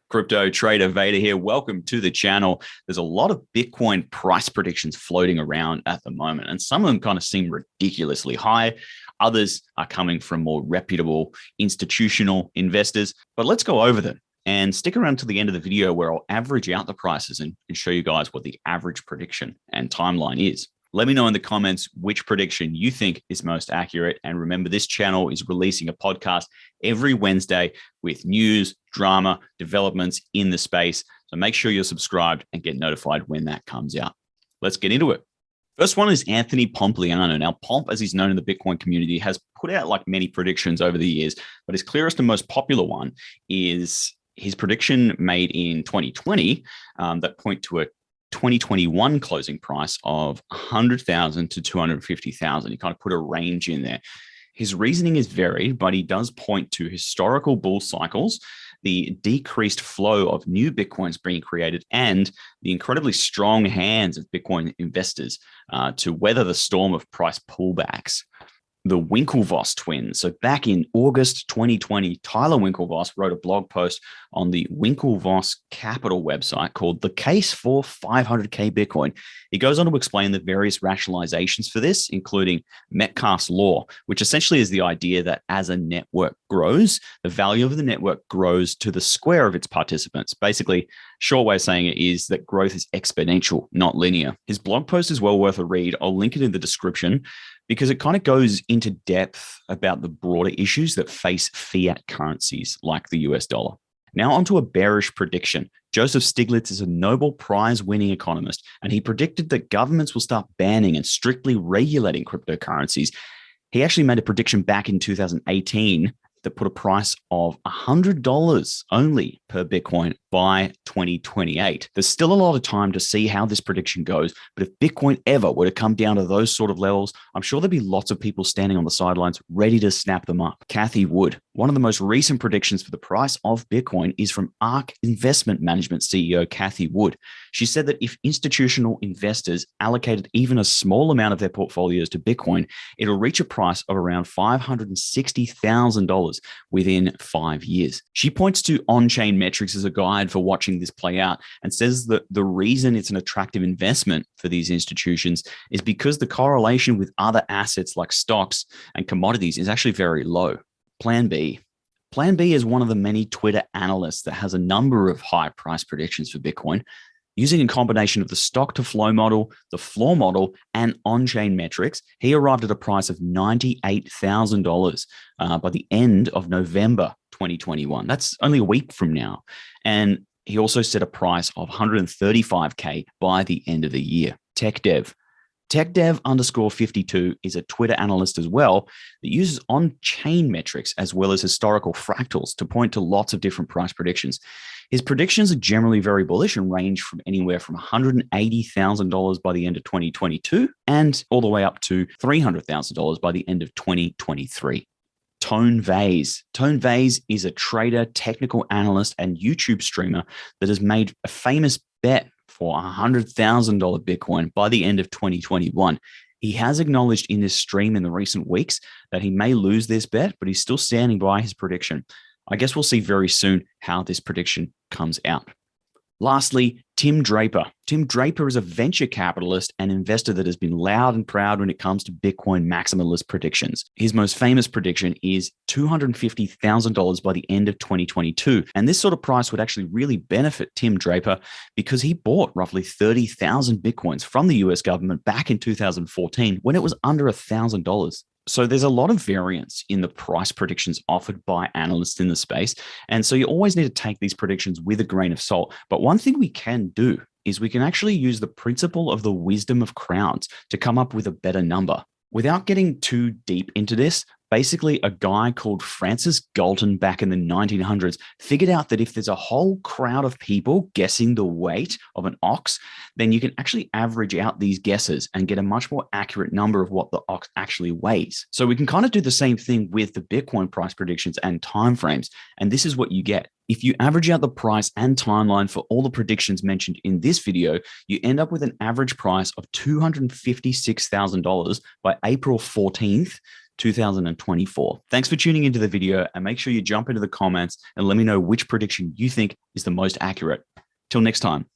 Crypto trader Vader here. Welcome to the channel. There's a lot of Bitcoin price predictions floating around at the moment, and some of them kind of seem ridiculously high. Others are coming from more reputable institutional investors, but let's go over them and stick around to the end of the video where I'll average out the prices and show you guys what the average prediction and timeline is. Let me know in the comments which prediction you think is most accurate. And remember, this channel is releasing a podcast every Wednesday with news, drama, developments in the space. So make sure you're subscribed and get notified when that comes out. Let's get into it. First one is Anthony Pompliano. Now, Pomp, as he's known in the Bitcoin community, has put out like many predictions over the years, but his clearest and most popular one is his prediction made in 2020 that point to a 2021 closing price of 100,000 to 250,000. He kind of put a range in there. His reasoning is varied, but he does point to historical bull cycles, the decreased flow of new Bitcoins being created, and the incredibly strong hands of Bitcoin investors to weather the storm of price pullbacks. The Winklevoss Twins. So back in August 2020, Tyler Winklevoss wrote a blog post on the Winklevoss Capital website called The Case for 500K Bitcoin. He goes on to explain the various rationalizations for this, including Metcalfe's law, which essentially is the idea that as a network grows, the value of the network grows to the square of its participants. Basically, short way of saying it is that growth is exponential, not linear. His blog post is well worth a read. I'll link it in the description, because it kind of goes into depth about the broader issues that face fiat currencies like the US dollar. Now onto a bearish prediction. Joseph Stiglitz is a Nobel Prize-winning economist, and he predicted that governments will start banning and strictly regulating cryptocurrencies. He actually made a prediction back in 2018 that put a price of $100 only per Bitcoin by 2028. There's still a lot of time to see how this prediction goes, but if Bitcoin ever were to come down to those sort of levels, I'm sure there'd be lots of people standing on the sidelines ready to snap them up. Cathie Wood, one of the most recent predictions for the price of Bitcoin, is from ARK Investment Management CEO Cathie Wood. She said that if institutional investors allocated even a small amount of their portfolios to Bitcoin, it'll reach a price of around $560,000 within 5 years. She points to on-chain metrics as a guide for watching this play out and says that the reason it's an attractive investment for these institutions is because the correlation with other assets like stocks and commodities is actually very low. Plan B. Plan B is one of the many Twitter analysts that has a number of high price predictions for Bitcoin. Using a combination of the stock to flow model, the floor model, and on-chain metrics, he arrived at a price of $98,000 by the end of November 2021. That's only a week from now. And he also set a price of 135K by the end of the year. TechDev _52 is a Twitter analyst as well that uses on-chain metrics as well as historical fractals to point to lots of different price predictions. His predictions are generally very bullish and range from anywhere from $180,000 by the end of 2022 and all the way up to $300,000 by the end of 2023. Vays. Vays is a trader, technical analyst, and YouTube streamer that has made a famous bet for $100,000 Bitcoin by the end of 2021. He has acknowledged in this stream in the recent weeks that he may lose this bet, but he's still standing by his prediction. I guess we'll see very soon how this prediction comes out. Lastly, Tim Draper. Tim Draper is a venture capitalist and investor that has been loud and proud when it comes to Bitcoin maximalist predictions. His most famous prediction is $250,000 by the end of 2022. And this sort of price would actually really benefit Tim Draper because he bought roughly 30,000 Bitcoins from the US government back in 2014 when it was under $1,000. So there's a lot of variance in the price predictions offered by analysts in the space. And so you always need to take these predictions with a grain of salt. But one thing we can do is we can actually use the principle of the wisdom of crowds to come up with a better number. Without getting too deep into this, basically a guy called Francis Galton back in the 1900s figured out that if there's a whole crowd of people guessing the weight of an ox, then you can actually average out these guesses and get a much more accurate number of what the ox actually weighs. So we can kind of do the same thing with the Bitcoin price predictions and timeframes. And this is what you get. If you average out the price and timeline for all the predictions mentioned in this video, you end up with an average price of $256,000 by April 14th, 2024. Thanks for tuning into the video, and make sure you jump into the comments and let me know which prediction you think is the most accurate. Till next time.